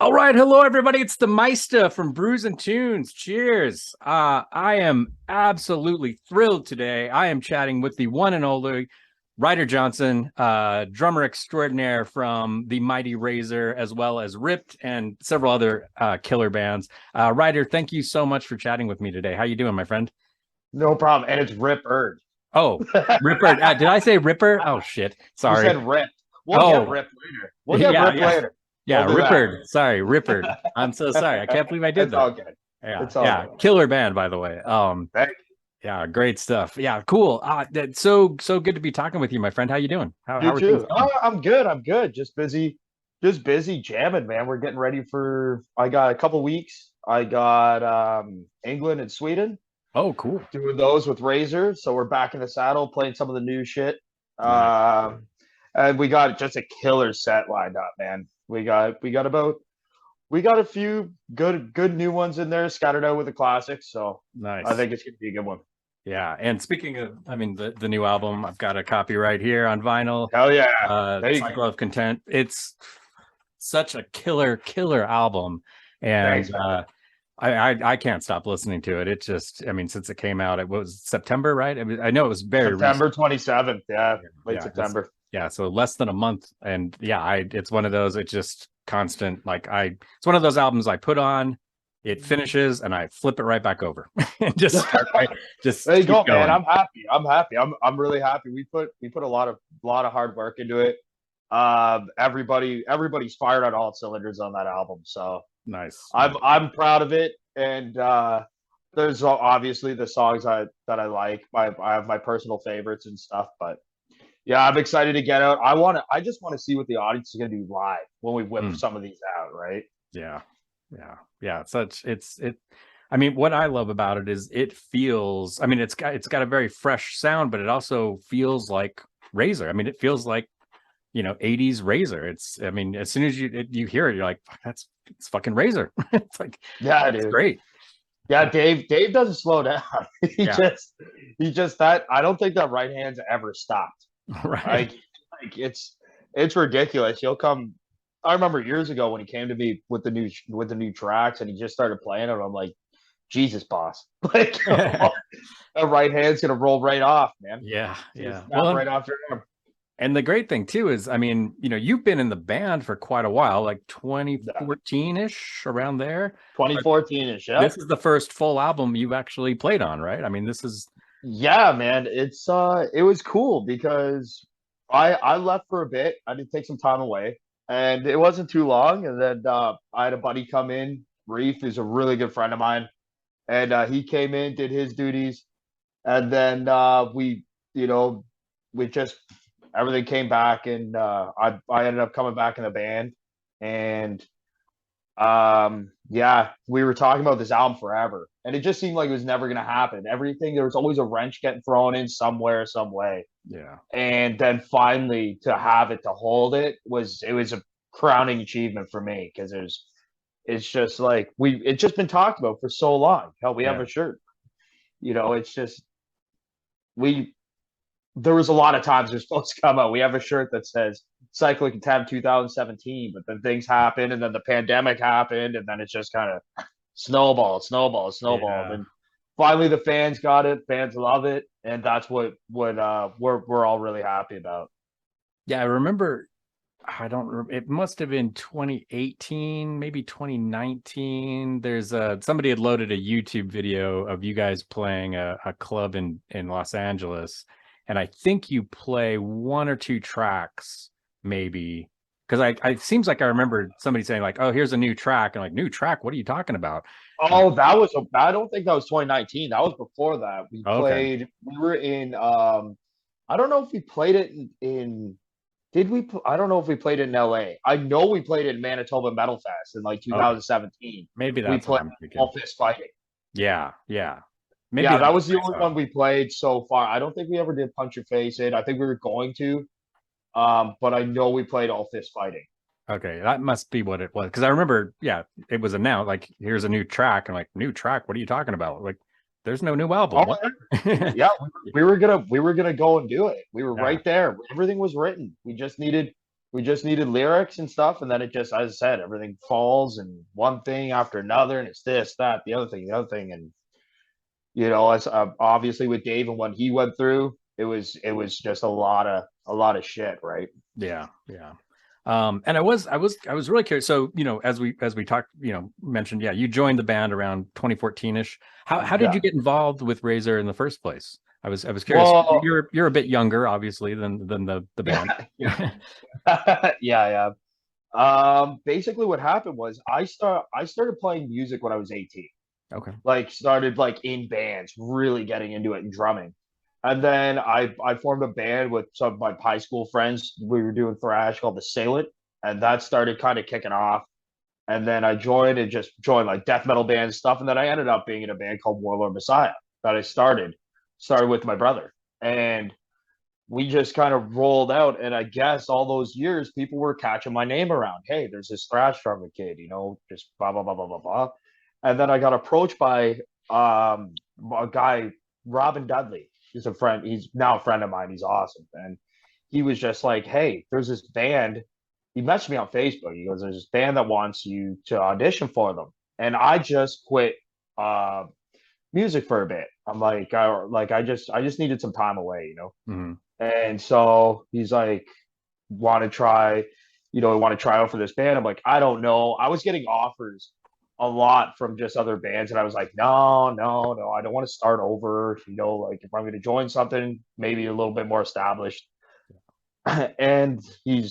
All right, hello everybody. It's the Meista from Brews and Tunes. Cheers. I am absolutely thrilled today. I am chatting with the one and only Ryder Johnson, drummer extraordinaire from the Mighty Razor, as well as Rippr'd and several other killer bands. Ryder, thank you so much for chatting with me today. How you doing, my friend? No problem. And it's Rippr'd. Oh, Rippr'd. Did I say Ripper? Oh shit. You Sorry. said Rip. We'll get Oh, Rip later. We'll get yeah, Rip yeah. later. Yeah, We'll do Rippr'd. Sorry, Rippr'd. I'm so sorry. I can't believe I did It's all that. good. Yeah, It's all yeah. good. Killer band, by the way. Thank Yeah, great stuff. Yeah, cool. That's so good to be talking with you, my friend. How you doing? How you are things too. going? I'm good. I'm good. Just busy jamming, man. We're getting ready for I got a couple weeks. I got England and Sweden Oh, cool. doing those with Razor. So we're back in the saddle playing some of the new shit. Nice. And we got just a killer set lined up, man. We got a few good new ones in there scattered out with the classics. So I Nice. think it's gonna be a good one. Yeah. And speaking of, I mean, the new album, I've got a copy right here on vinyl. Hell yeah. There you Cycle go. of Content. It's such a killer album. And Thanks, man. I can't stop listening to it. It just, I mean, since it came out, it was September, right? I know it was very recent. September 27th. Yeah, late Yeah, just September. yeah, so less than a month. And yeah, it's one of those, it just constant, it's one of those albums I put on, it finishes, and I flip it right back over and just start just There you keep go, man. going. I'm happy. I'm happy. I'm really happy. We put a lot of hard work into it. Everybody's fired on all cylinders on that album. So Nice. I'm proud of it. And there's obviously the songs that I like. I have my personal favorites and stuff, but yeah, I'm excited to get out. I just want to see what the audience is gonna do live when we whip Mm, some of these out, right? yeah. Yeah. I mean, what I love about it is it feels, I mean, it's got a very fresh sound, but it also feels like Razor. I mean, it feels like 80s Razor. I mean, as soon as you hear it, you're like, it's fucking Razor. It's like, Yeah, it's dude. great. Yeah, Dave doesn't slow down. he Yeah. just he just that I don't think that right hand's ever stopped. Right. Like like it's ridiculous. He'll come. I remember years ago when he came to me with the new tracks and he just started playing it. I'm like, Jesus, boss! Like a right hand's gonna roll right off, man. Yeah, It's gonna yeah. snap Well, right off your arm. and the great thing too is, I mean, you've been in the band for quite a while, like Yeah. 2014-ish, around there. But 2014 ish. Yeah. this is the first full album you've actually played on, right? I mean, this is Yeah, man. It was cool because I left for a bit. I did take some time away, and it wasn't too long. And then I had a buddy come in. Reef is a really good friend of mine, and he came in, did his duties, and then you know, we just everything came back, and I ended up coming back in the band, and yeah, we were talking about this album forever, and it just seemed like it was never gonna happen. Everything there was always a wrench getting thrown in somewhere, some way, yeah. and then finally to have it to hold it was a crowning achievement for me because it's just like it's just been talked about for so long. Hell, we have Yeah. a shirt. It's just we there was a lot of times they're supposed to come out. We have a shirt that says Cyclic Contempt 2017, but then things happened, and then the pandemic happened, and then it's just kind of snowballed, Yeah. and finally the fans got it. Fans love it, and that's what we're all really happy about. Yeah, I remember, it must have been 2018, maybe 2019. There's somebody had loaded a YouTube video of you guys playing a club in Los Angeles, and I think you play one or two tracks, maybe. Because it seems like I remember somebody saying like, "Oh, here's a new track," and like, "New track? What are you talking about?" Uh, Oh, I don't think that was 2019. That was before that. okay. We were in I don't know if we played it in did we I don't know if we played it in LA. I know we played it in Manitoba Metal Fest in like Okay. 2017. Maybe We that's what played I'm thinking. All Fist Fighting. Yeah, yeah. Maybe Yeah, that's that was the what I only saw. one we played so far. I don't think we ever did Punch Your Face It. I think we were going to, but I know we played All Fist Fighting. Okay, that must be what it was. Because I remember, yeah, it was announced like, here's a new track, and like, new track. What are you talking about? Like, there's no new album. Oh What? yeah, we were gonna go and do it. We were Yeah, right there. Everything was written. We just needed We just needed lyrics and stuff, and then it just, as I said, everything falls and one thing after another, and it's this, that, the other thing, and as obviously with Dave and what he went through, it was just a lot of shit, right? Yeah, yeah. And I was really curious. So, as we talked, mentioned, yeah, you joined the band around 2014-ish. How did Yeah. you get involved with Razor in the first place? I was curious. Well, You're a bit younger, obviously, than the band. yeah, yeah. Basically what happened was I started playing music when I was 18. Okay. Like started like in bands, really getting into it and drumming. And then I formed a band with some of my high school friends. We were doing thrash called the Assailant, and that started kind of kicking off. And then I just joined like death metal band stuff. And then I ended up being in a band called Warlord Messiah that I started with my brother. And we just kind of rolled out. And I guess all those years, people were catching my name around. Hey, there's this thrash drummer kid, just blah, blah, blah, blah, blah, blah. And then I got approached by a guy, Robin Dudley. He's a friend. He's now a friend of mine. He's awesome. And he was just like, hey, there's this band. He messaged me on Facebook. He goes, there's this band that wants you to audition for them. And I just quit uh, music for a bit. I'm like, I just needed some time away. Hmm. And so he's like, want to try, want to try out for this band. I'm like, I don't know. I was getting offers a lot from just other bands, and I was like, no, no, no, I don't want to start over. Like if I'm going to join something, maybe a little bit more established. And he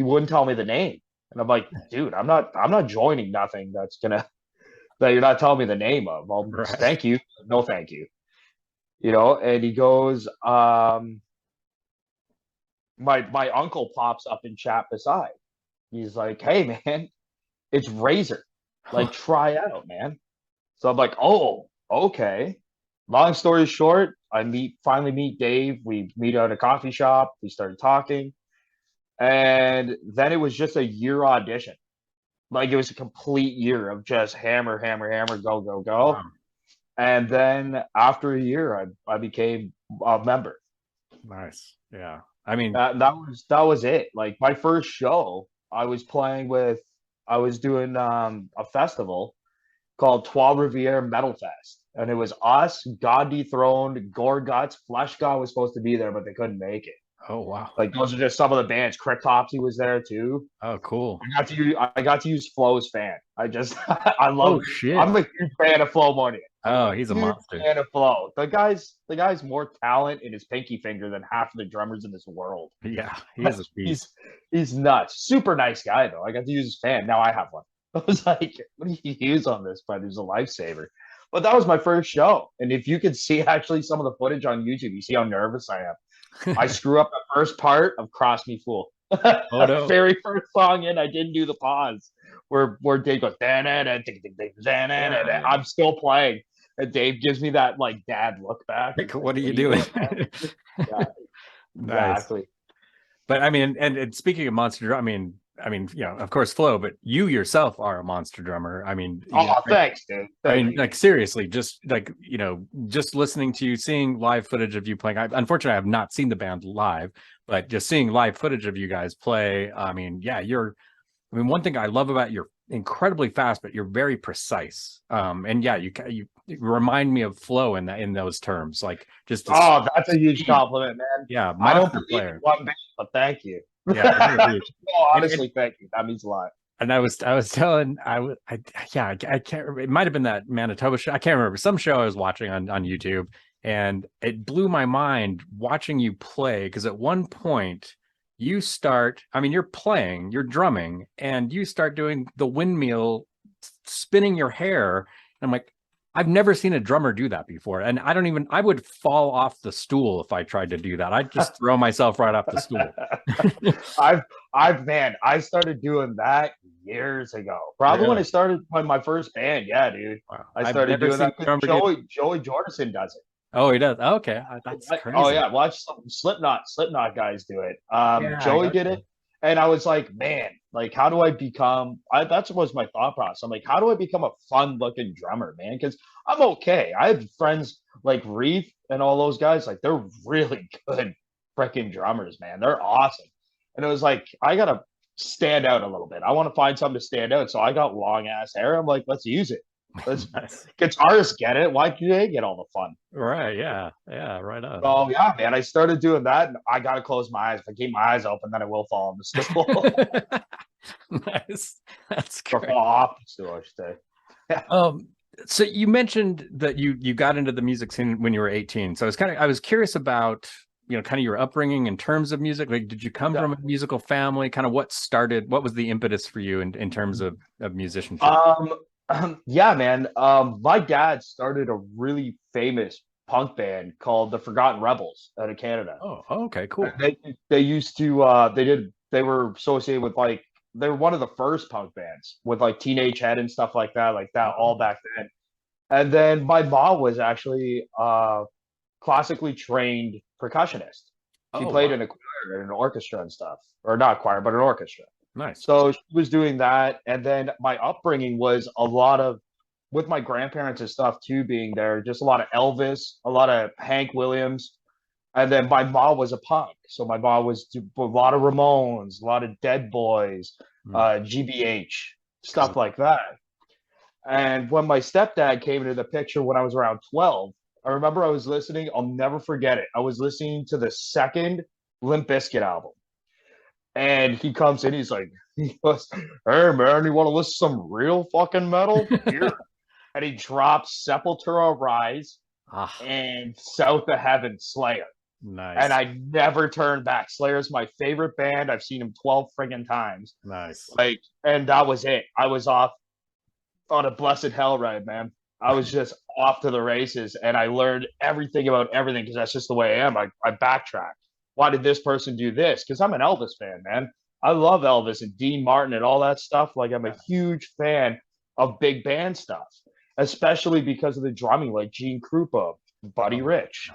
wouldn't tell me the name, and I'm like, dude, I'm not joining nothing that you're not telling me the name of. Well, Right. thank you, no, thank you. And he goes, my uncle pops up in chat beside. He's like, hey man, it's Razor. Like, try out, man. So I'm like, oh, okay. Long story short, finally meet Dave. We meet at a coffee shop. We started talking. And then it was just a year audition. Like it was a complete year of just hammer, hammer, hammer, go, go, go. Wow. And then after a year, I became a member. Nice. Yeah. I mean, That was it. Like my first show, I was doing a festival called Trois Rivières Metal Fest. And it was us, God Dethroned, Gore Guts, Flesh God was supposed to be there, but they couldn't make it. oh wow. Like those are just some of the bands. Cryptopsy was there too. Oh, cool. I got to use Flo's fan. I Oh love shit. I'm a huge fan of Flo Money. I'm Oh, a he's a huge monster. fan of Flo. The guy's more talent in his pinky finger than half of the drummers in this world. Yeah, he is a he's beast. he's nuts. Super nice guy though. I got to use his fan. Now I have one. I was like, what do you use on this? But it was a lifesaver. But that was my first show. And if you could see actually some of the footage on YouTube, you see how nervous I am. I screw up the first part of Cross Me Fool. Oh no. Very first song in, I didn't do the pause where Dave goes, Yeah, yeah. I'm still playing. And Dave gives me that like dad look back. Like, He's like, what are what you are you doing? doing, man? Yeah, Nice. exactly. But I mean, and speaking of monster drum, I mean, of course, Flo, but you yourself are a monster drummer. I mean, Oh, thanks, dude. I Thank mean, you. like seriously, just like just listening to you, seeing live footage of you playing. Unfortunately, I have not seen the band live, but just seeing live footage of you guys play. I mean, yeah, one thing I love about you're incredibly fast, but you're very precise. And yeah, you remind me of Flo in those terms, like just the Oh, that's a huge speed. compliment, man. Yeah, I don't monster believe in player. one bit, but thank you. Yeah, you're a beast. No, And, and honestly, thank you. That means a lot. and I was telling yeah, I can't remember. It might have been that Manitoba show. I can't remember some show I was watching on YouTube, and it blew my mind watching you play because at one point you start. I mean, you're drumming, and you start doing the windmill, spinning your hair. And I'm like, I've never seen a drummer do that before, and I would fall off the stool if I tried to do that. I'd just throw myself right off the stool. I've man, I started doing that years ago. Probably when I Really? started my first band. Yeah, dude. Wow. I I've started never doing seen that a because drummer do. Joey Jordison does it. Oh, he does. Okay, that's Oh crazy. yeah, watch some Slipknot guys do it. Yeah, I Joey got did you. it, and I was like, man, like how do I become? That was my thought process. I'm like, how do I become a fun looking drummer, man? Because I'm okay. I have friends like Reef and all those guys. Like they're really good freaking drummers, man. They're awesome. And it was like, I gotta stand out a little bit. I want to find something to stand out. So I got long ass hair. I'm like, let's use it. Let's Nice. guitarists get it. Why can't they get all the fun? Right. Yeah. Yeah. Right on. So yeah, man, I started doing that, and I gotta close my eyes. If I keep my eyes open, then I will fall on the stool. Nice. That's Or great. fall off the stool, I should say. Yeah. So you mentioned that you got into the music scene when you were 18. So I was curious about, kind of your upbringing in terms of music. Like, did you come Yeah. from a musical family? Kind of what was the impetus for you in terms of musicianship? Yeah, man. My dad started a really famous punk band called the Forgotten Rebels out of Canada. Oh, okay, cool. They used to they were associated with like they were one of the first punk bands with like Teenage Head and stuff like that all back then. And then my mom was actually classically trained percussionist. She Oh, played wow. in a choir and an orchestra and stuff, or not choir, but an orchestra. Nice. So she was doing that, and then my upbringing was a lot of with my grandparents and stuff too being there, just a lot of Elvis, a lot of Hank Williams, and then my mom was a punk, so my mom was a lot of Ramones, a lot of Dead Boys, Hmm. GBH, stuff Cool. like that. And when my stepdad came into the picture when I was around 12, I remember I was listening. I'll never forget it. I was listening to the second Limp Bizkit album, and he comes in. He's like, he goes, "Hey man, you want to listen to some real fucking metal? Here." And he drops Sepultura Rise Ah, and South of Heaven Slayer. And nice. I never turned back. Slayer's my favorite band. I've seen him 12 friggin' times. Nice. Like, and that was it. I was off on a blessed hell ride, man. I was just off to the races, and I learned everything about everything because that's just the way I am. I backtrack. Why did this person do this? Because I'm an Elvis fan, man. I love Elvis and Dean Martin and all that stuff. Like, I'm a huge fan of big band stuff, especially because of the drumming, like Gene Krupa, Buddy Oh, Rich.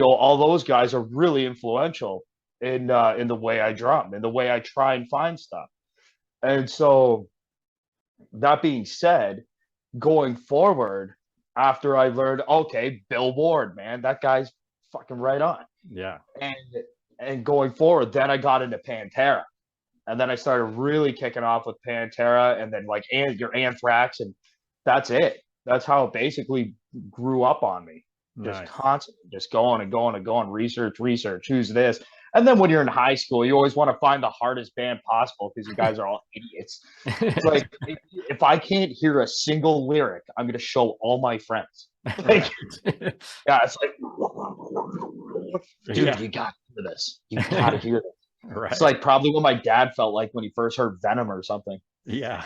All those guys are really influential in the way I drum, in the way I try and find stuff. And so, that being said, going forward, after I learned, okay, Bill Ward, man, that guy's fucking right on. yeah. And going forward, then I got into Pantera. And then I started really kicking off with Pantera and then like your Anthrax, and that's it. That's how it basically grew up on me. Just Nice. constantly, just going and going and going, research, who's this? And then when you're in high school, you always want to find the hardest band possible because you guys are all idiots. It's like if I can't hear a single lyric, I'm gonna show all my friends. Like, yeah, it's like, dude, Yeah. you gotta hear this. You gotta hear this. It's Right. like probably what my dad felt like when he first heard Venom or something. Yeah.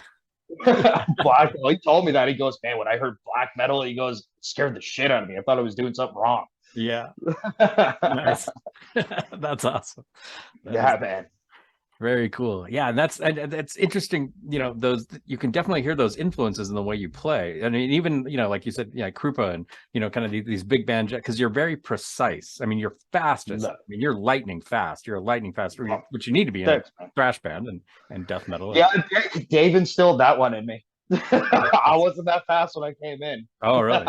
Black. He told me that. He goes, man, when I heard black metal, he goes, it scared the shit out of me. I thought I was doing something wrong. Yeah. Yeah, Nice. That's awesome. That is man. very cool. Yeah, and that's interesting. Those you can definitely hear those influences in the way you play. I mean, even like you said, yeah, Krupa and kind of these big band because you're very precise. I mean, you're fastest. I mean, you're lightning fast. You're a lightning fast, which you need to be in a thrash band and death metal. Yeah, Dave instilled that one in me. I wasn't that fast when I came in. Oh, really?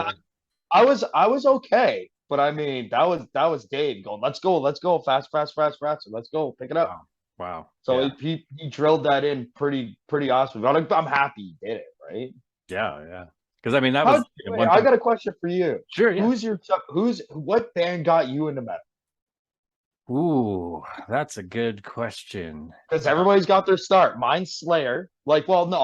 I was okay, but I mean that was Dave going, let's go, fast, let's go, pick it up. Wow. So yeah. he drilled that in pretty awesome. But I'm happy he did it, right? Yeah. Because I mean that was one thing. I got a question for you. Sure. Yeah. What band got you into metal? Ooh, that's a good question. Because everybody's got their start. Mine's Slayer. Like, well, no,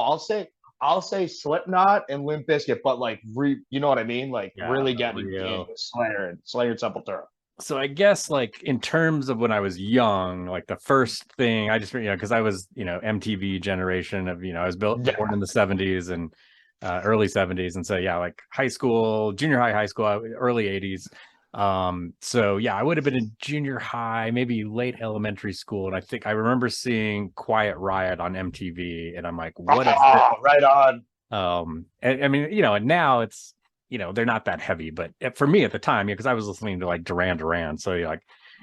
I'll say Slipknot and Limp Bizkit, but like, you know what I mean? Like, really getting into Slayer and Sepultura. So I guess like in terms of when I was young, like the first thing I just because I was MTV generation of I was born in the 70s and early 70s, and so yeah, like high school, junior high, high school, early 80s. So yeah, I would have been in junior high, maybe late elementary school, and I think I remember seeing Quiet Riot on MTV, and I'm like, what is this? Right on. And I mean, and now it's they're not that heavy, but for me at the time, because I was listening to like Duran, so like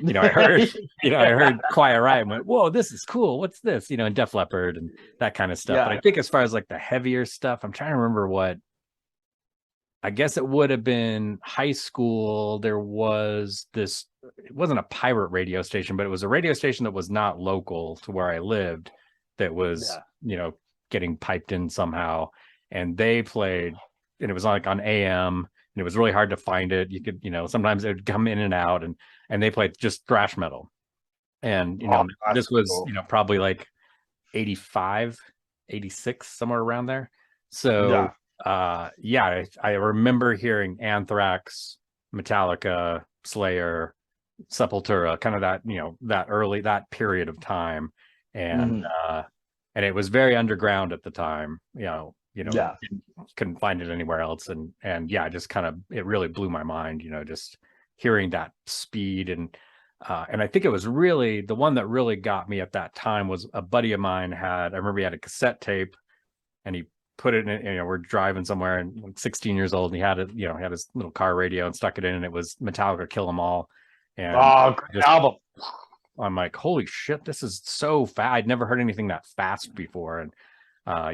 I heard I heard Quiet Riot and went, whoa, this is cool, what's this, and Def Leppard and that kind of stuff. But I think as far as like the heavier stuff, I'm trying to remember what I guess it would have been high school. There was this, it wasn't a pirate radio station, but it was a radio station that was not local to where I lived, that was, Yeah. getting piped in somehow. And they played, and it was like on AM, and it was really hard to find it. You could, sometimes it would come in and out, and they played just thrash metal. And, Oh, this that's was, cool. probably like 85, 86, somewhere around there. So Yeah. yeah, I remember hearing Anthrax, Metallica, Slayer, Sepultura, kind of that, that period of time. And Mhm. and it was very underground at the time, Yeah. couldn't find it anywhere else. And yeah, just kind of, it really blew my mind, just hearing that speed. And I think it was really the one that really got me at that time was a buddy of mine I remember he had a cassette tape, and he put it in, we're driving somewhere, and like 16 years old, and he had it, had his little car radio and stuck it in, and it was Metallica Kill 'Em All. And Oh, great just, album. I'm like, holy shit, this is so fast. I'd never heard anything that fast before. And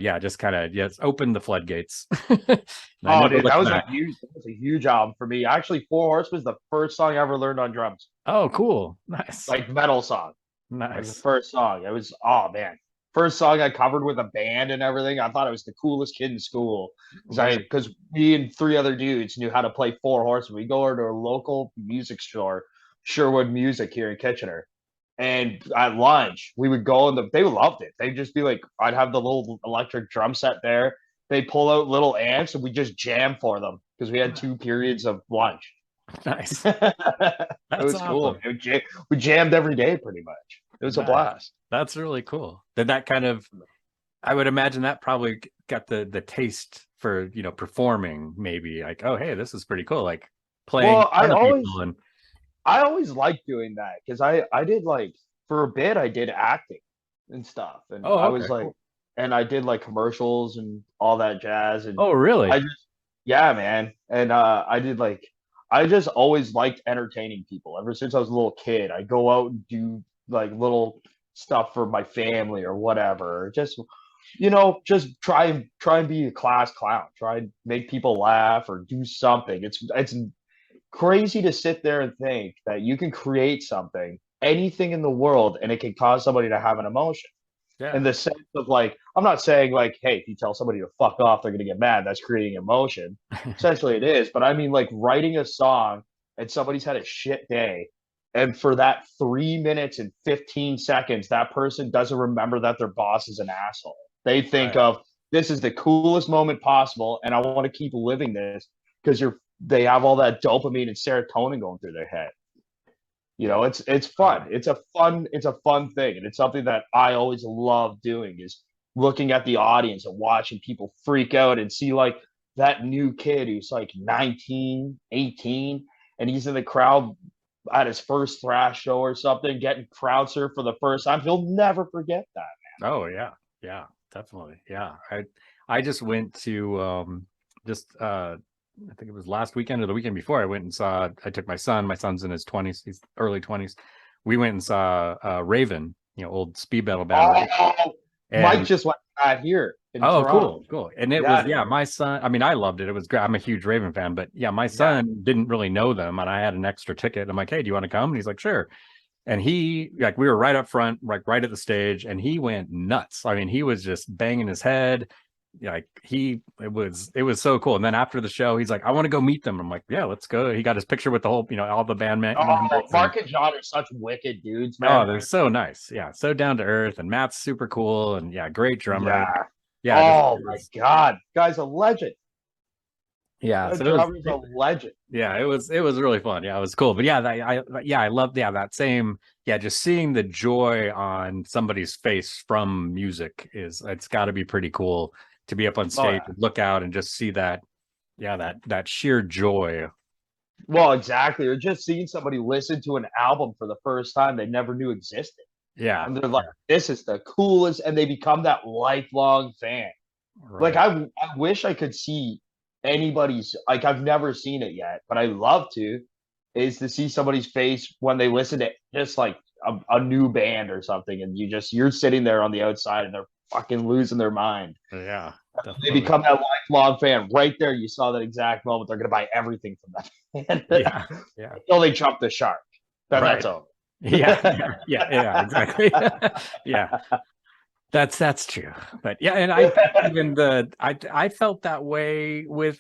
yeah, just kind of, it's opened the floodgates. I Oh, never dude, looked back. that was a huge album for me. Actually, Four Horse was the first song I ever learned on drums, Oh, cool. Nice. like metal song. Like the Nice. first song. It was, oh man, first song I covered with a band and everything. I thought I was the coolest kid in school Right. because me and three other dudes knew how to play Four Horsemen. We go to a local music store, Sherwood Music here in Kitchener. And at lunch, we would go and they loved it. They'd just be like, I'd have the little electric drum set there. They pull out little amps and we just jam for them because we had 2 periods of lunch. Nice. It That's was cool. awesome. We jammed every day pretty much. It was a Nice. blast. That's really cool. Did that kind of, I would imagine that probably got the taste for, performing, maybe like, oh, hey, this is pretty cool. Like playing in Well, front of people. And I always liked doing that because I did like for a bit I did acting and stuff, and oh, I okay, was like, cool. and I did like commercials and all that jazz, and Oh, really? I just yeah, man, and I did like I just always liked entertaining people ever since I was a little kid. I go out and do like little stuff for my family or whatever, or just just try and be a class clown, try and make people laugh or do something. It's crazy to sit there and think that you can create something, anything in the world, and it can cause somebody to have an emotion. In Yeah. the sense of like, I'm not saying like, hey, if you tell somebody to fuck off, they're gonna get mad. That's creating emotion. Essentially, it is. But I mean, like writing a song and somebody's had a shit day, and for that 3 minutes and 15 seconds, that person doesn't remember that their boss is an asshole. They think Right. of this is the coolest moment possible, and I want to keep living this because they have all that dopamine and serotonin going through their head. Yeah. It's Uh, fun. It's a fun thing, and it's something that I always love doing is looking at the audience and watching people freak out and see like that new kid who's like 19, 18, and he's in the crowd at his first thrash show or something, getting crowd surfed for the first time. He'll never forget that. oh, yeah. Yeah, definitely. Yeah. I just went to just I think it was last weekend or the weekend before. I took my son's in his 20s, he's early 20s. We went and saw Raven, old speed metal band Raven. Oh, Mike And just went out here in oh, Toronto. cool, cool. And it was, Yeah, yeah, my son, I mean, I loved it. It was great. I'm a huge Raven fan, but yeah, my yeah. son didn't really know them, and I had an extra ticket. I'm like, hey, do you want to come? And he's like, sure. And he, like, we were right up front, like right at the stage, and he went nuts. I mean, he was just banging his head. Like it was so cool. And then after the show, he's like, I want to go meet them. I'm like, yeah, let's go. He got his picture with the whole, all the band Oh, members. And Mark and John are such wicked dudes, oh, man. they're so nice. Yeah, so down to earth. And Matt's super cool. And yeah, great drummer. Yeah. Yeah, just Oh my God, guy's a legend. yeah. That So it was, drummer's a legend. yeah, it was really fun. Yeah, it was cool. But yeah, I loved, yeah, that same, yeah, just seeing the joy on somebody's face from music it's got to be pretty cool to be up on Oh stage yeah. and look out and just see that, yeah, that sheer joy. Well, exactly. Or just seeing somebody listen to an album for the first time they never knew existed, Yeah, and they're like, yeah, "This is the coolest," and they become that lifelong fan. Like right. I wish I could see anybody's like I've never seen it yet, but I love to is to see somebody's face when they listen to just like a new band or something, and you're sitting there on the outside and they're fucking losing their mind. Yeah, They definitely. become that lifelong fan. Right there, you saw that exact moment. They're going to buy everything from that fan Yeah, yeah, until they jump the shark. Then that's right. over. Yeah, yeah, yeah, yeah, exactly. Yeah, that's true. But yeah, and I think even I felt that way with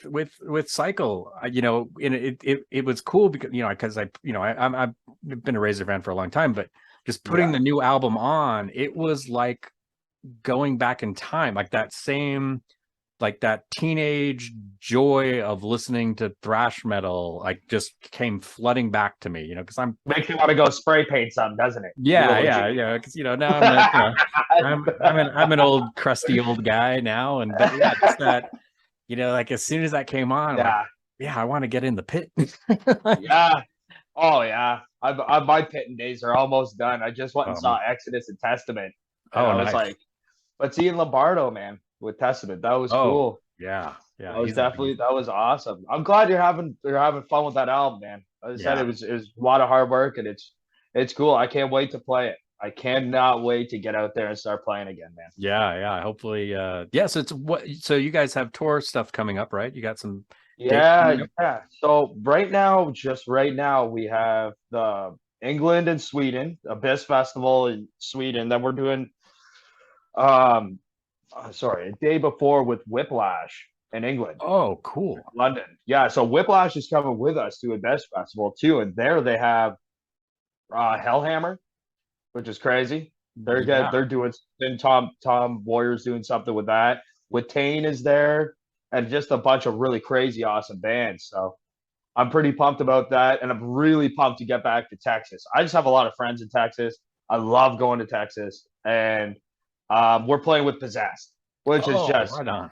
Cycle. You know, and it was cool because because I've been a Razor fan for a long time, but just putting Yeah. the new album on, it was like going back in time, like that same, like that teenage joy of listening to thrash metal, like just came flooding back to me, because Makes you want to go spray paint something, doesn't it? Be a yeah, little yeah, jaded. yeah, because now I'm an old crusty old guy now, and but yeah, just that, like as soon as that came on, I'm like, Yeah. yeah, I want to get in the pit. Like, Yeah. Oh yeah. My pitting days are almost done. I just went and saw um, Exodus and Testament, and oh, I was nice. like, but seeing Lombardo, man, with Testament, that was Oh, cool. yeah, That yeah, was he's a beast. definitely that was awesome. I'm glad you're having fun with that album, man. As I said, Yeah, it was a lot of hard work, and it's cool. I can't wait to play it. I cannot wait to get out there and start playing again, man. yeah, yeah. Hopefully, yeah. So so you guys have tour stuff coming up, right? You got some dates Yeah, coming up. yeah. So right now, just right now, we have the England and Sweden, Abyss Festival in Sweden. Then we're doing sorry, a day before with Whiplash in England, Oh, cool. London. Yeah, so Whiplash is coming with us to Abyss Festival too, and there they have Hellhammer, which is crazy. Yeah. They're doing, then Tom Warrior's doing something with that. With Tane is there, and just a bunch of really crazy awesome bands. So I'm pretty pumped about that, and I'm really pumped to get back to Texas. I just have a lot of friends in Texas. I love going to Texas, and we're playing with Possessed, which is Oh, just right on.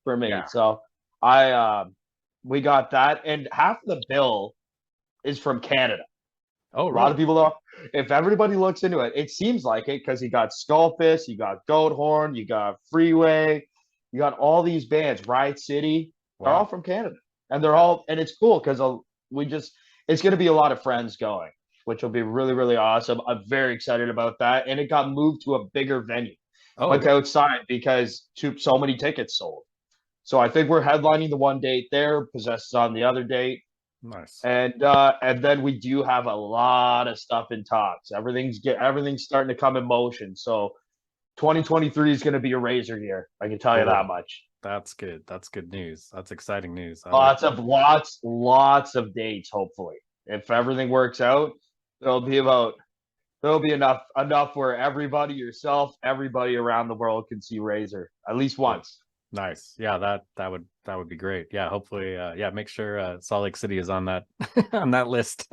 for me. Yeah. So I we got that, and half of the bill is from Canada. Oh, A lot really? of people don't. If everybody looks into it, it seems like it because you got Skullfist, you got Goathorn, you got Freeway, you got all these bands. Riot City, they're all Wow. from Canada, and they're all, and it's cool because we just, it's going to be a lot of friends going, which will be really really awesome. I'm very excited about that, and it got moved to a bigger venue, Oh, went outside because so many tickets sold. So I think we're headlining the one date there, Possessed is on the other date, nice. and then we do have a lot of stuff in talks. Everything's starting to come in motion. So 2023 is going to be a razor year. I can tell you that Cool. much. That's good. That's good news. That's exciting news. I like Lots of lots of dates. Hopefully, if everything works out, there'll be about there'll be enough where everybody, yourself, everybody around the world can see Razor at least cool. once. Nice. Yeah, that would be great. Yeah, hopefully yeah, make sure Salt Lake City is on that on that list.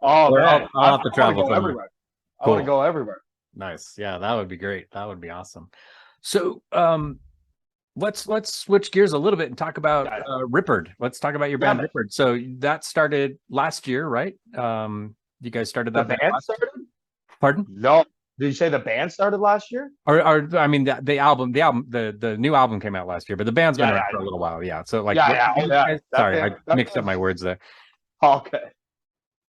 Oh Or man, I'll I have to want to travel go somewhere. everywhere. I want to Cool. go everywhere. Nice. Yeah, that would be great. That would be awesome. So, let's switch gears a little bit and talk about Yeah, Rippr'd. Let's talk about your yeah, band man. Rippr'd. So that started last year, right? You guys started The that band band last year? started. Pardon? No. Did you say the band started last year? Or I mean the new album came out last year, but the band's been Yeah, around yeah, for a little while. Yeah. So like yeah, what yeah. Oh, yeah. sorry, I That mixed up band. my words there. Okay.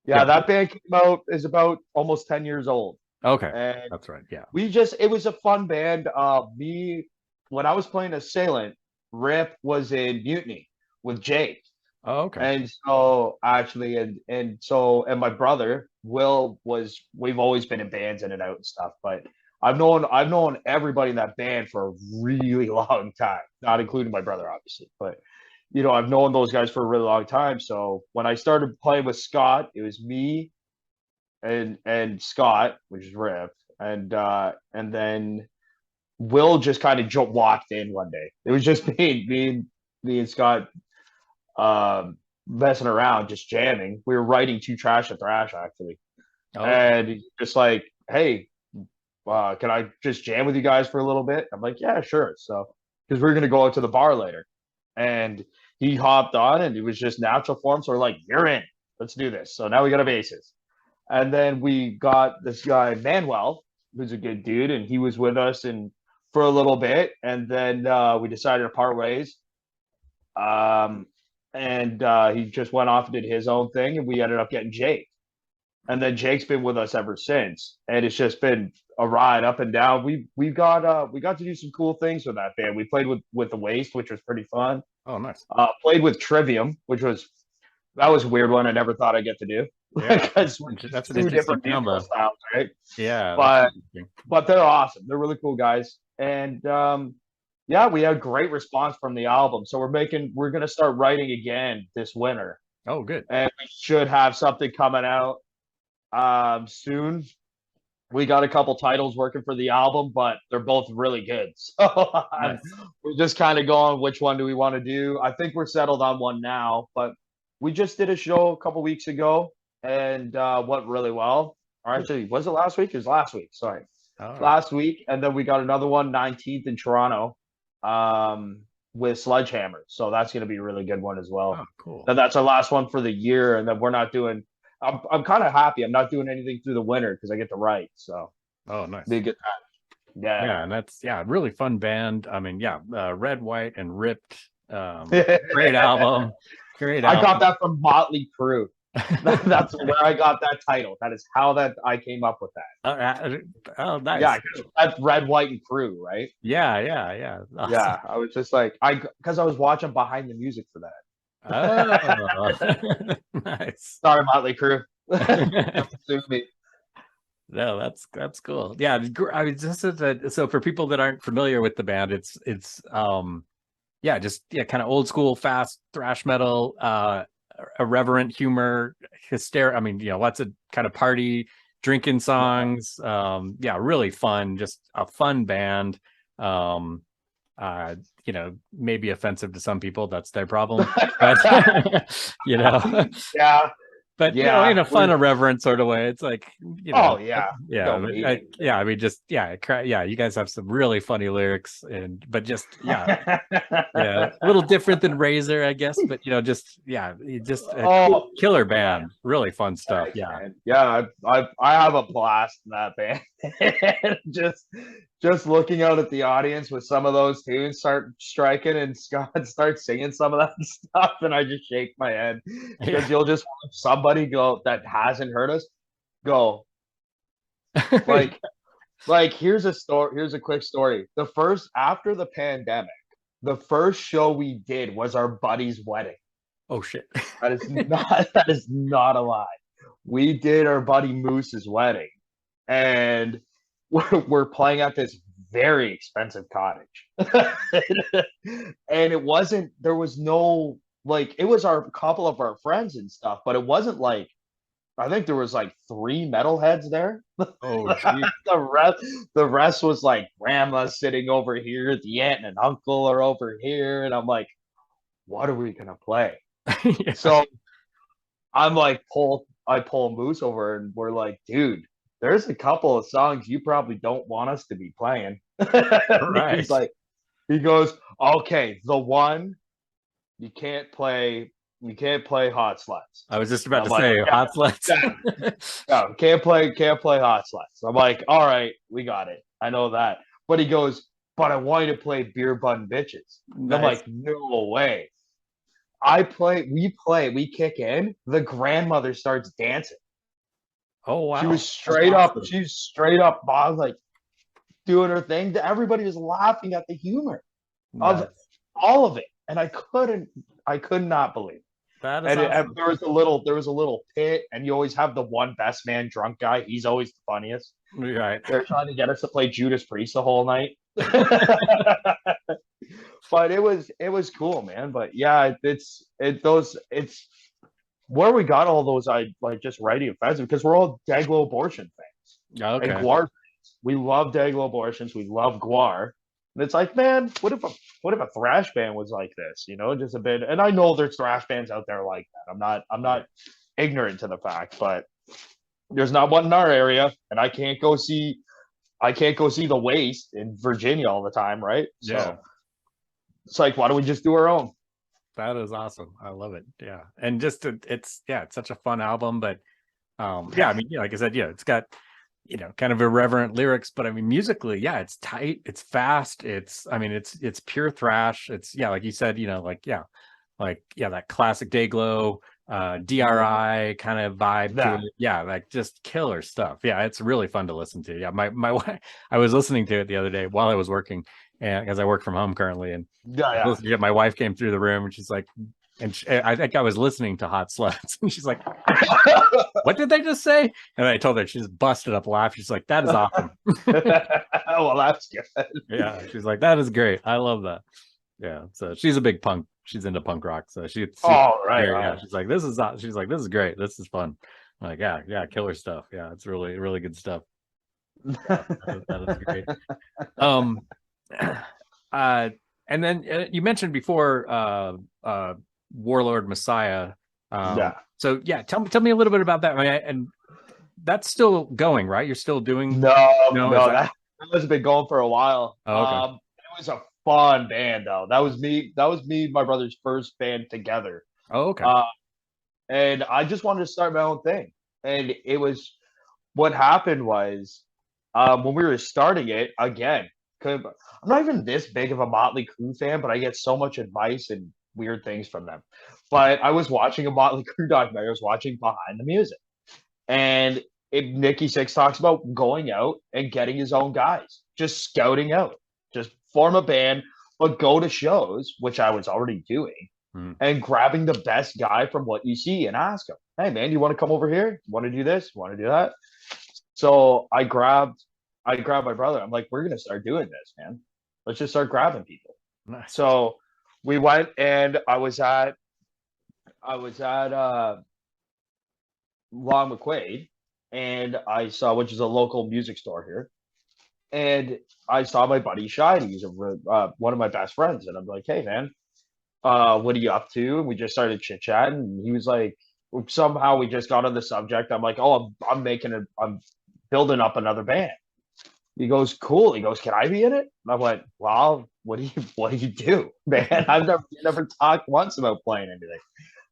Yeah. Yeah, that band came out is about almost 10 years old. Okay. And That's right. Yeah. it was a fun band. Me, when I was playing Assailant, Rip was in Mutiny with Jake. Oh, okay. And so actually, and my brother Will we've always been in bands in and out and stuff, but I've known everybody in that band for a really long time, not including my brother, obviously, but I've known those guys for a really long time. So when I started playing with Scott, it was me and Scott, which is Rip, and then Will just kind of walked in one day. It was just me and Scott messing around, just jamming. We were writing two trash and thrash actually, Oh, okay. and just like, hey, can I just jam with you guys for a little bit? I'm like, yeah, sure. So because we are gonna go out to the bar later, and he hopped on, and it was just natural form. So we're like, you're in. Let's do this. So now we got a basis, and then we got this guy Manuel, who's a good dude, and he was with us and for a little bit, and then we decided to part ways. Um, and he just went off and did his own thing, and we ended up getting Jake. And then Jake's been with us ever since, and it's just been a ride up and down. We got to do some cool things with that band. We played with the Waste, which was pretty fun. Oh, nice. Played with Trivium, which was that was a weird one. I never thought I'd get to do Yeah, because that's an two interesting different musical combo. styles, right? Yeah, that's But interesting. they're awesome. They're really cool guys, and yeah, we had great response from the album. So we're gonna start writing again this winter, Oh, good. and we should have something coming out soon. We got a couple titles working for the album, but they're both really good. So Nice. we're just kind of going, which one do we want to do? I think we're settled on one now, but we just did a show a couple weeks ago and went really well. Or actually, was it last week? It was last week. Sorry. All right. Last week. And then we got another one 19th in Toronto with Sledgehammer. So that's going to be a really good one as well. Oh, cool. And that's our last one for the year. And then we're not doing I'm kind of happy. I'm not doing anything through the winter because I get to write. So Oh, nice. be a good time. Yeah. Yeah, and that's really fun band. I mean, yeah, Red, White, and Rippr'd. Great album. Great I album. got that from Motley Crue. That's where I got that title. That is how I came up with that. Oh, nice. Yeah, that's Red, White, and Crew, right? Yeah. Awesome. Yeah, I was just like because I was watching behind the music for that. Oh, nice. Sorry, Motley Crue. Sue me. No, that's cool. Yeah, I mean, just so for people that aren't familiar with the band, it's kind of old school, fast thrash metal, irreverent humor, hysteria. I mean, lots of kind of party drinking songs. Really fun, just a fun band. Maybe offensive to some people. That's their problem. But Yeah. But in a fun, irreverent sort of way. It's like, oh yeah, I mean, just you guys have some really funny lyrics, but just a little different than Razor, I guess. But just a killer band, really fun stuff. I have a blast in that band. just looking out at the audience with some of those tunes start striking and Scott starts singing some of that stuff, and I just shake my head because you'll just watch somebody go that hasn't heard us go like here's a quick story. After the pandemic, the first show we did was our buddy's wedding. Oh shit. That is not a lie. We did our buddy Moose's wedding, and we're playing at this very expensive cottage. And there was no, like, it was a couple of our friends and stuff, but it wasn't like, I think there was like 3 metalheads there. Oh, geez. the rest was like grandma sitting over here, the aunt and uncle are over here, and I'm like, what are we gonna play? Yeah. So I'm like, I pull Moose over, and we're like, dude, there's a couple of songs you probably don't want us to be playing. Right. He goes, okay, the one you can't play Hot Sluts. I was just about to say Hot Sluts. No, can't play Hot Sluts. I'm like, all right, we got it. I know that. But he goes, but I want you to play Beer Bun Bitches. Nice. I'm like, no way. We kick in, the grandmother starts dancing. Oh wow. She was straight up like doing her thing. Everybody was laughing at the humor of all of it. And I could not believe it. That is awesome. There was a little pit, and you always have the one best man drunk guy. He's always the funniest. Right. They're trying to get us to play Judas Priest the whole night. But it was cool, man. But yeah, it's where we got all those just writing offensive, because we're all Dayglow Abortion fans. Okay. And Gwar fans. We love Dayglow Abortions. We love Gwar. And it's like, man, what if a thrash band was like this? Just a bit. And I know there's thrash bands out there like that. I'm not ignorant to the fact, but there's not one in our area, and I can't go see the Waste in Virginia all the time, right? Yeah. So it's like, why don't we just do our own? That is awesome. I love it. Yeah. And just it's such a fun album, but I mean, like I said, it's got kind of irreverent lyrics, but I mean, musically, it's tight, it's fast, it's pure thrash. It's like you said, that classic Dayglow DRI kind of vibe to Yeah. it. Yeah, like just killer stuff. Yeah, it's really fun to listen to. Yeah, my wife, I was listening to it the other day while I was working, and because I work from home currently, and Yeah, listening to it, my wife came through the room and she's like, and I think I was listening to Hot Sluts, and she's like, yeah. "What did they just say?" And I told her, she just busted up laughing. She's like, "That is awesome." Well, that's good. Yeah, she's like, "That is great. I love that." Yeah, so she's a big punk. She's into punk rock, so she's Oh, right very, yeah. on. She's like, "This is not." She's like, "This is great. This is fun." I'm like, yeah, yeah, killer stuff. Yeah, it's really really good stuff. Yeah, that is great. Um, uh, and then you mentioned before Warlord Messiah. Yeah. So yeah, tell me a little bit about that. I mean, and that's still going, right? You're still doing? No, No, is no, that? that has been going for a while. Oh, okay. It was a fun band though. That was me and my brother's first band together. Oh, okay. Uh, and I just wanted to start my own thing. And it was what happened was when we were starting it again. I'm not even this big of a Motley Crue fan, but I get so much advice and weird things from them. But I was watching a Motley Crue documentary. I was watching Behind the Music, and Nikki Six talks about going out and getting his own guys, just scouting out, just form a band, but go to shows, which I was already doing, Hmm. and grabbing the best guy from what you see and ask him, hey man, you want to come over here? You want to do this? You want to do that? So I grabbed my brother. I'm like, we're gonna start doing this, man. Let's just start grabbing people. Nice. So we went and I was at Long McQuaid, and I saw, which is a local music store here, and I saw my buddy Shiny. He's one of my best friends, and I'm like, hey man, what are you up to? And we just started chit chatting, and he was like, somehow we just got on the subject. I'm like, oh, I'm building up another band. He goes, cool. He goes, can I be in it? And I went, well, what do you do, man? I've never talked once about playing anything.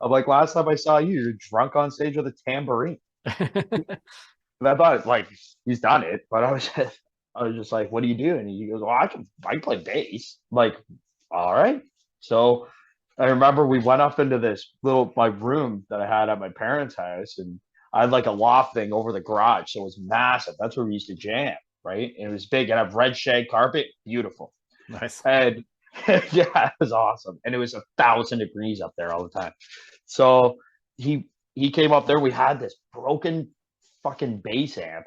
I'm like, last time I saw you, you're drunk on stage with a tambourine. And I thought, like, he's done it, but I was just like, what do you do? And he goes, well, I can play bass. I'm like, all right. So I remember we went up into this little my room that I had at my parents' house, and I had like a loft thing over the garage, so it was massive. That's where we used to jam, right? And it was big, and I have red shag carpet, beautiful. Nice. And yeah, it was awesome. And it was 1,000 degrees up there all the time. So he came up there. We had this broken fucking bass amp,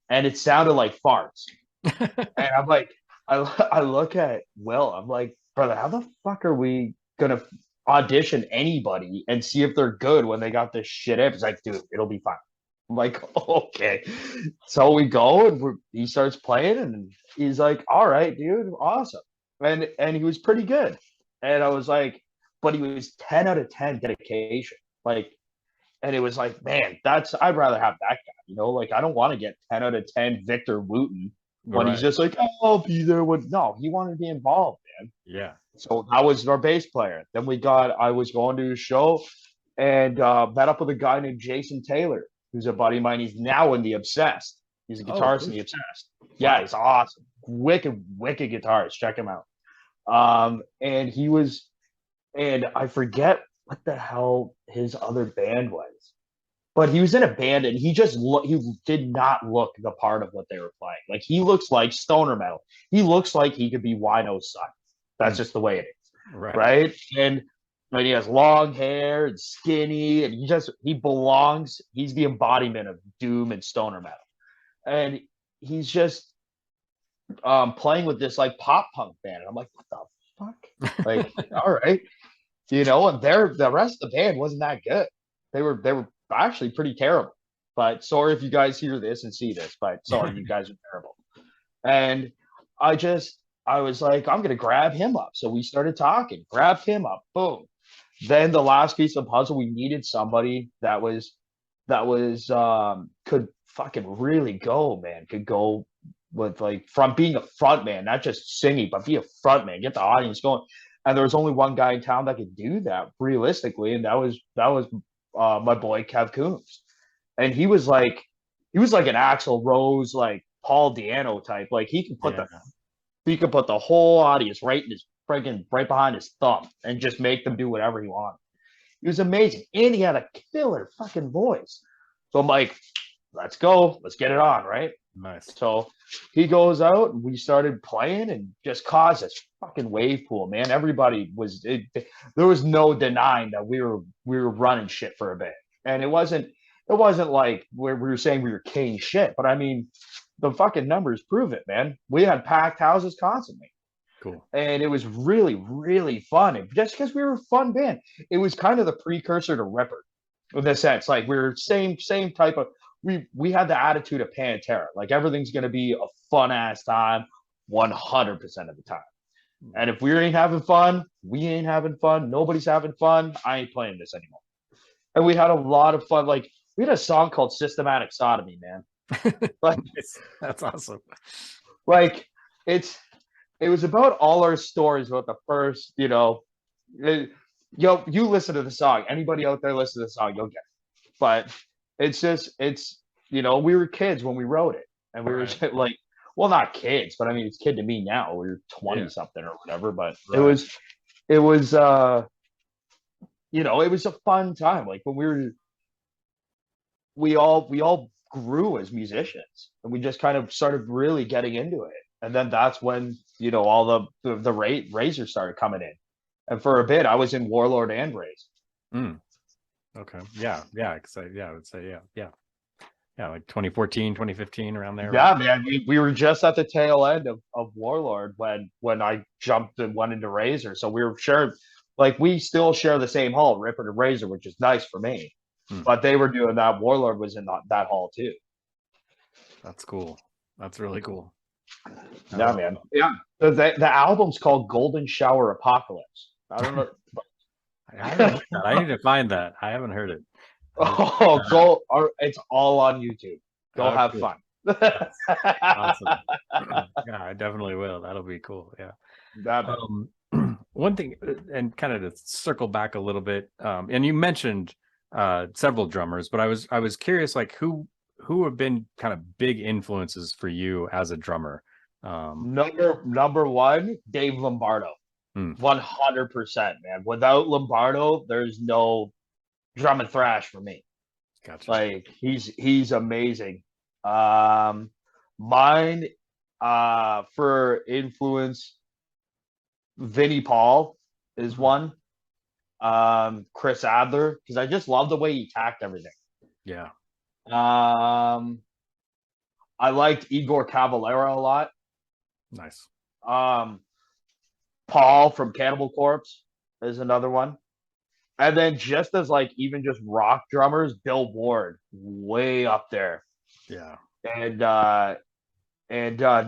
and it sounded like farts. And I'm like, I look at Will. I'm like, brother, how the fuck are we gonna audition anybody and see if they're good when they got this shit amp? He's like, dude, it'll be fine. I'm like, okay. So we go, and he starts playing, and he's like, all right, dude, awesome. And he was pretty good. And I was like, but he was 10 out of 10 dedication. Like, and it was like, man, I'd rather have that guy, like I don't want to get 10 out of 10 Victor Wooten when he's Right. just like, oh, I'll be there when no, he wanted to be involved, man. Yeah. So I was our bass player. Then I was going to a show and met up with a guy named Jason Taylor, who's a buddy of mine. He's now in the Obsessed. He's a Oh, guitarist in cool. the Obsessed. Yeah, Wow. he's awesome. Wicked, wicked guitarist. Check him out. And he was, and I forget what the hell his other band was, but he was in a band, and he did not look the part of what they were playing. Like, he looks like stoner metal. He looks like he could be Wino's son. That's Hmm. just the way it is, Right. right? And he has long hair and skinny, and he belongs. He's the embodiment of doom and stoner metal, and he's just playing with this like pop punk band. And I'm like, what the fuck? Like, all right, and the rest of the band wasn't that good. They were actually pretty terrible. But sorry if you guys hear this and see this, but sorry, you guys are terrible. And I was like, I'm gonna grab him up. So we started talking, grabbed him up, boom. Then the last piece of the puzzle, we needed somebody that was could fucking really go, man. Could go with, like, from being a front man, not just singing, but be a front man, get the audience going. And there was only one guy in town that could do that realistically, and that was my boy Kev Coombs. And he was like an Axl Rose, like Paul Diano type. Like, Yeah. he could put the whole audience right in his freaking right behind his thumb and just make them do whatever he wanted. He was amazing. And he had a killer fucking voice. So I'm like, let's go. Let's get it on, right? Nice. So he goes out and we started playing and just caused this fucking wave pool, man. Everybody was there was no denying that we were running shit for a bit. And it wasn't like where we were saying we were king shit, but I mean the fucking numbers prove it, man. We had packed houses constantly. Cool. And it was really, really fun. And just because we were a fun band, it was kind of the precursor to Rippr'd in the sense. Like we were same type of we had the attitude of Pantera. Like everything's gonna be a fun ass time 100% of the time. And if we ain't having fun, we ain't having fun. Nobody's having fun. I ain't playing this anymore. And we had a lot of fun. Like we had a song called Systematic Sodomy, man. Like that's awesome. Like it was about all our stories about the first, you listen to the song. Anybody out there listen to the song, you'll get it. But it's we were kids when we wrote it. And we were just like, well, not kids, but I mean it's kid to me now. We were 20 something or whatever. But it was it was a fun time. Like when we all grew as musicians and we just kind of started really getting into it. And then that's when, all the razors started coming in. And for a bit, I was in Warlord and Raze. Okay. Yeah. I would say, yeah. Like 2014, 2015, around there. Yeah, right? Man. We were just at the tail end of Warlord when I jumped and went into Razor. So we were sure, like, we still share the same hall, Rippr'd and Razor, which is nice for me. But they were doing that. Warlord was in that hall too. That's cool. That's really cool. Yeah, man. Yeah. The album's called Golden Shower Apocalypse. I don't know. I need to find that. I haven't heard it. It's all on YouTube. Go have fun. Awesome. Yeah, I definitely will. That'll be cool. Yeah. One thing, and kind of to circle back a little bit, and you mentioned several drummers, but I was curious, like who have been kind of big influences for you as a drummer? Number one, Dave Lombardo. 100%, man. Without Lombardo, there's no drum and thrash for me. Gotcha. Like he's amazing. Mine for influence, Vinnie Paul is one. Chris Adler, because I just love the way he tacked everything. Yeah. I liked Igor Cavalera a lot. Nice. Paul from Cannibal Corpse is another one. And then just as like even just rock drummers, Bill Ward, way up there. Yeah. And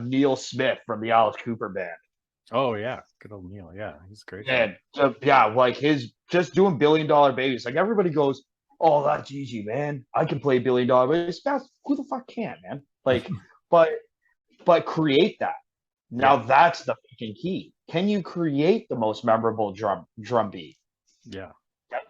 Neil Smith from the Alice Cooper band. Oh yeah, good old Neil. Yeah, he's great. And like his just doing $1 Billion Babies. Like everybody goes, oh, that's easy, man. I can play $1 Billion Babies. Who the fuck can't, man? Like, but create that. Now that's the fucking key. Can you create the most memorable drum beat? Yeah.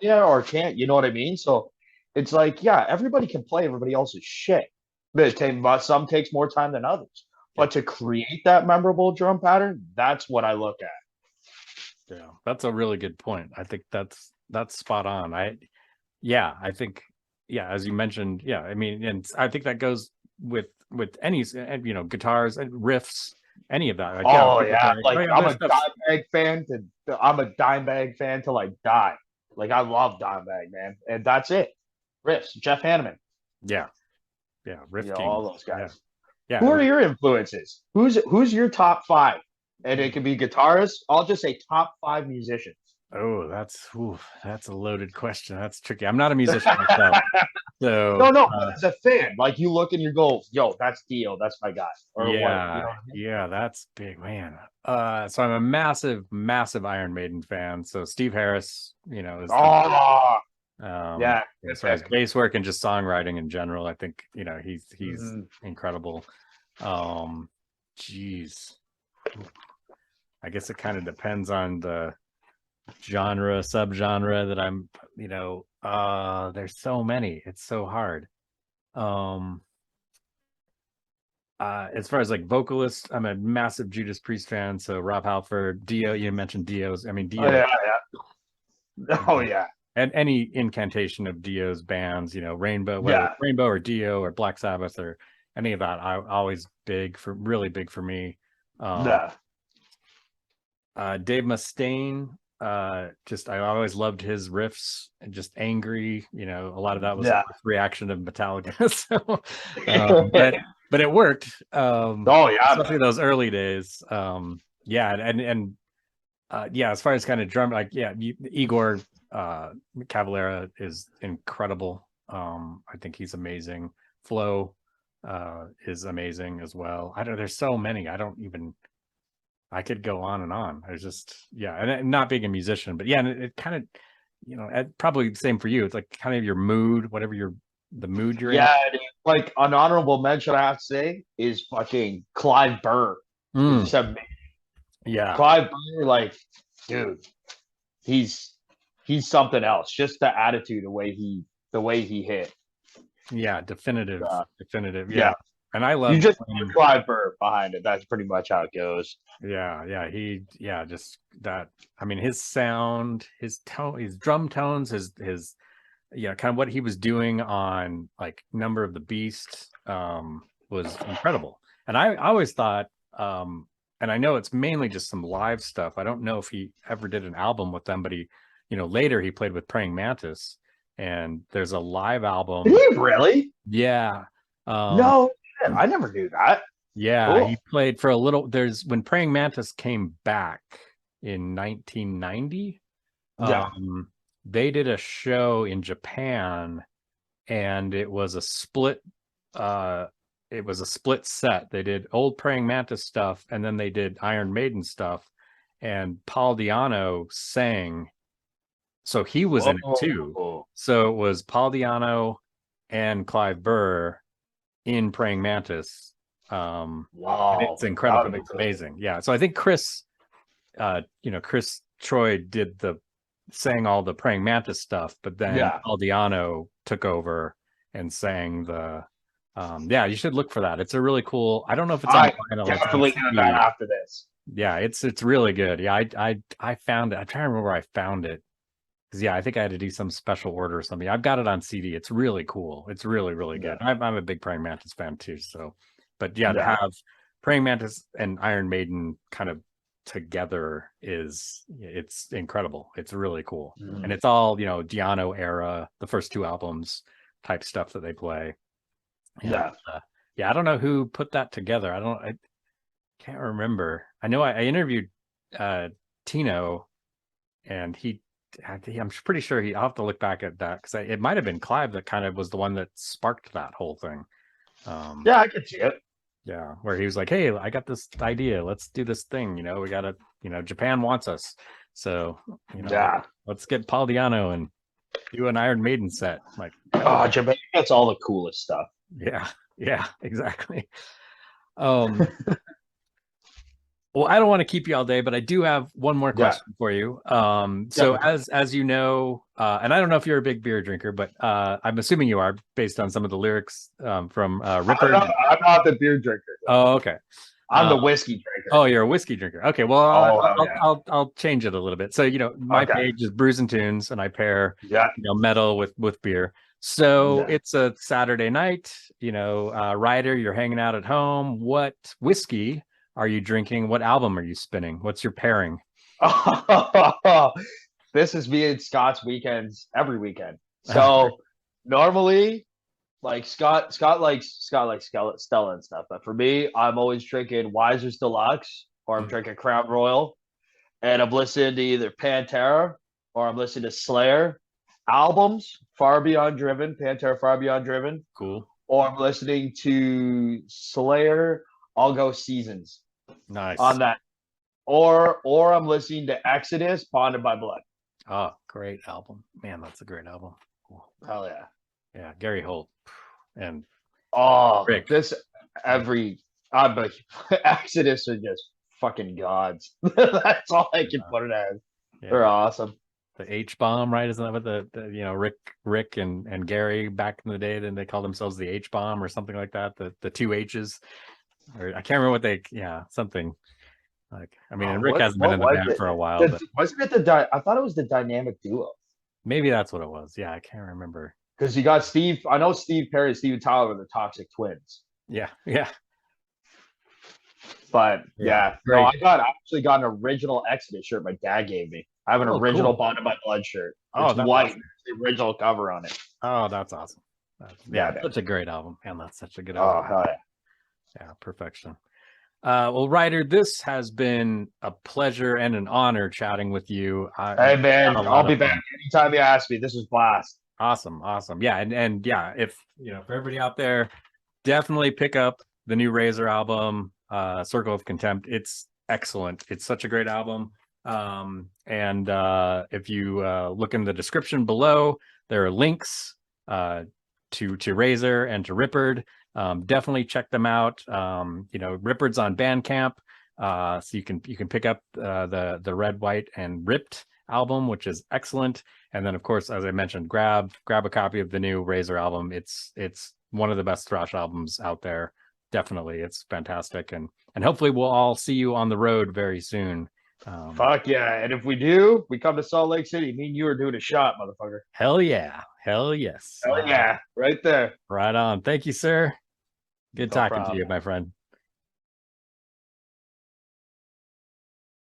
Yeah, or can't, you know what I mean? So it's like, yeah, everybody can play everybody else's shit. But some takes more time than others. But to create that memorable drum pattern, that's what I look at. Yeah, that's a really good point. I think that's spot on. I think, as you mentioned, I mean, and I think that goes with any, guitars and riffs, any of that. Like, I'm a Dimebag fan till I die. Like I love Dimebag, man, and that's it. Riffs, Jeff Hanneman. Yeah, riff king. All those guys. Yeah. Who are your influences? Who's your top 5? And it could be guitarists. I'll just say top 5 musicians. Oh, that's a loaded question. That's tricky. I'm not a musician myself. So no, as a fan, like you look and you go, yo, that's Dio, that's my guy. Or yeah, that's big, man. So I'm a massive Iron Maiden fan. So Steve Harris, is as far as bass work and just songwriting in general, I think he's incredible. Geez, I guess it kind of depends on the genre, subgenre that I'm, there's so many, it's so hard. As far as like vocalists, I'm a massive Judas Priest fan. So Rob Halford, Dio, you mentioned Dio's. I mean, Dio. Oh yeah. and any incantation of Dio's bands, you know, Rainbow, whether Yeah. it's Rainbow or Dio or Black Sabbath or any of that, I always really big for me. Yeah. Dave Mustaine, just I always loved his riffs and just angry, you know, a lot of that was a reaction of Metallica. So but it worked. Oh yeah, especially those early days. Yeah, and yeah, as far as kind of drum, like Igor Cavalera is incredible. I think he's amazing. Flo is amazing as well. I don't, there's so many. I could go on and on. I was just, and not being a musician, but yeah, and it kind of, you know, probably the same for you. It's like kind of your mood, whatever the mood you're in. Yeah, like an honorable mention I have to say is fucking Clive Burr. Yeah, Clive Burr, like, dude, he's something else. Just the attitude, the way he hit. Yeah, definitive. Yeah. And I love you just put Clive Burr behind it. That's pretty much how it goes. Yeah. Just that. I mean, his sound, his tone, his drum tones, his kind of what he was doing on like Number of the Beast was incredible. And I always thought, and I know it's mainly just some live stuff. I don't know if he ever did an album with them, but he, you know, later he played with Praying Mantis, and there's a live album. Did he really? Yeah. No, I never knew that. Yeah, cool. He played for a little. There's when Praying Mantis came back in 1990. They did a show in Japan, and it was a split. It was a split set. They did old Praying Mantis stuff, and then they did Iron Maiden stuff. And Paul Di'Anno sang, so he was in it too. So it was Paul Di'Anno and Clive Burr in Praying Mantis. Wow, it's incredible. It's amazing. Yeah. So I think Chris Troy sang all the Praying Mantis stuff, but then Paul Di'Anno took over and sang the you should look for that. It's a really cool. I don't know if it's on vinyl. Definitely do that after this. Yeah, it's really good. Yeah, I found it. I'm trying to remember where I found it. Because I think I had to do some special order or something. I've got it on CD. It's really cool. It's really, really good. I'm a big Praying Mantis fan too. So, but to have Praying Mantis and Iron Maiden kind of together it's incredible. It's really cool. And it's all, you know, Di'Anno era, the first two albums type stuff that they play. And, I don't know who put that together. I can't remember. I know I interviewed Tino, and I'm pretty sure I'll have to look back at that, because it might have been Clive that kind of was the one that sparked that whole thing. I can see it. Yeah, where he was like, "Hey, I got this idea. Let's do this thing. You know, we gotta. You know, Japan wants us, so you know, let's get Paul Di'Anno and do an Iron Maiden set." Like, Japan gets all the coolest stuff. Yeah, exactly. Well, I don't want to keep you all day, but I do have one more question for you. So as you know, and I don't know if you're a big beer drinker, but I'm assuming you are based on some of the lyrics from Rippr'd. I'm not the beer drinker. Oh, okay. I'm the whiskey drinker. Oh, you're a whiskey drinker. Okay, well, I'll change it a little bit. So, you know, my page is Brews and Tunes, and I pair metal with beer. So it's a Saturday night, you know, Ryder, you're hanging out at home. What whiskey are you drinking? What album are you spinning? What's your pairing? This is me and Scott's weekends every weekend. So normally, like Scott likes Stella and stuff. But for me, I'm always drinking Weiser's Deluxe, or I'm drinking Crown Royal, and I'm listening to either Pantera or I'm listening to Slayer albums, Far Beyond Driven, Pantera Far Beyond Driven. Cool. Or I'm listening to Slayer, All Go Seasons. Nice. On that. Or I'm listening to Exodus, Bonded by Blood. Oh, great album. Man, that's a great album. Cool. Hell yeah. Yeah, Gary Holt. And Rick. Exodus are just fucking gods. That's all I can put it as. Yeah. They're awesome. The H-bomb, right? Isn't that what the you know, Rick and Gary back in the day, then they called themselves the H-bomb or something like that, the two H's, or I can't remember what they something like. I mean, and Rick hasn't been in the band for a while, but wasn't it I thought it was the dynamic duo. Maybe that's what it was. Yeah, I can't remember. Because you got Steve. I know Steve Perry and Steven Tyler were the Toxic Twins. Yeah, yeah, But yeah. yeah, no, Great. I actually got an original Exodus shirt my dad gave me. I have an Oh, original cool. Bond of My Blood shirt. Oh, It's that's white. awesome. The original cover on it. Oh, that's awesome. Yeah, Yeah, man. such a great album. And that's such a good Oh, album. hell yeah. Yeah, perfection. Well, Ryder, this has been a pleasure and an honor chatting with you. Hey, Had a man, I'll lot be of back fun. anytime you ask me. This was blast. Awesome, awesome. Yeah, and yeah, if you know, for everybody out there, definitely pick up the new Razor album, Circle of Contempt. It's excellent. It's such a great album. And if you look in the description below, there are links to Razor and to Rippr'd. Definitely check them out. You know, Rippr'd's on Bandcamp, so you can pick up the Red, White, and Ripped album, which is excellent. And then, of course, as I mentioned, grab a copy of the new Razor album. It's one of the best thrash albums out there. Definitely, it's fantastic, and hopefully we'll all see you on the road very soon. Fuck yeah. And if we do, we come to Salt Lake City. Me and you are doing a shot, motherfucker. Hell yeah, hell yes. Hell yeah. Right there. Right on. Thank you, sir. Good No talking to problem. you, my friend.